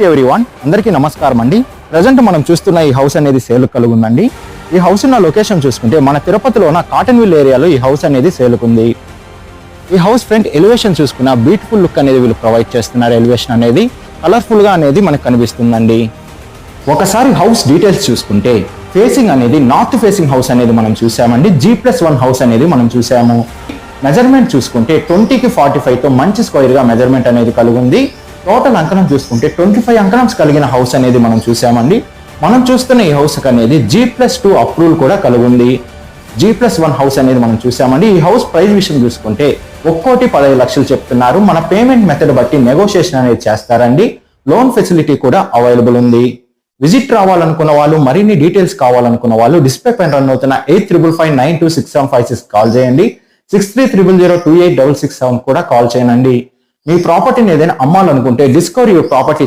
Everyone అందరికీ నమస్కారం అండి. ప్రజెంట్ మనం చూస్తున్న ఈ హౌస్ అనేది సేల్ కలుగుందండి. ఈ హౌస్ ఉన్న లొకేషన్ చూసుకుంటే మన తిరుపతిలో ఉన్న కాటన్ విల్ ఏరియాలో ఈ హౌస్ అనేది సేల్కుంది. ఈ హౌస్ ఫ్రంట్ ఎలివేషన్ చూసుకున్న బ్యూటిఫుల్ లుక్ అనేది వీళ్ళు ప్రొవైడ్ చేస్తున్నారు. ఎలివేషన్ అనేది కలర్ఫుల్ గా అనేది మనకు కనిపిస్తుందండి. ఒకసారి హౌస్ డీటెయిల్స్ చూసుకుంటే ఫేసింగ్ అనేది నార్త్ ఫేసింగ్ హౌస్ అనేది మనం చూసామండి. G+1 హౌస్ అనేది మనం చూసాము. మెజర్మెంట్ చూసుకుంటే 20కి 45 తో మంచి స్క్వేర్ గా మెజర్మెంట్ అనేది కలుగుంది. టోటల్ అంకణం చూసుకుంటే 25 అంకణమ్స్ కలిగిన హౌస్ అనేది మనం చూసామండి. మనం చూస్తున్న ఈ హౌస్ అనేది G+2 అప్రూవల్ కూడా కలుగుంది. G+1 హౌస్ అనేది మనం చూసామండి. ఈ హౌస్ ప్రైస్ విషయం చూసుకుంటే 1,15,00,000 చెప్తున్నారు. మన పేమెంట్ మెథడ్ బట్టి నెగోషియేషన్ అనేది చేస్తారండి. లోన్ ఫెసిలిటీ కూడా అవైలబుల్ ఉంది. విజిట్ రావాలనుకున్న వాళ్ళు, మరిన్ని డీటెయిల్స్ కావాలనుకున్న వాళ్ళు డిస్ప్లే పైన రన్ అవుతున్న 8555926756 కాల్ చేయండి. 6300028667 కూడా కాల్ చేయండి. మీ ప్రాపర్టీని ఏదైనా అమ్మాలనుకుంటే డిస్కవర్ యువర్ ప్రాపర్టీ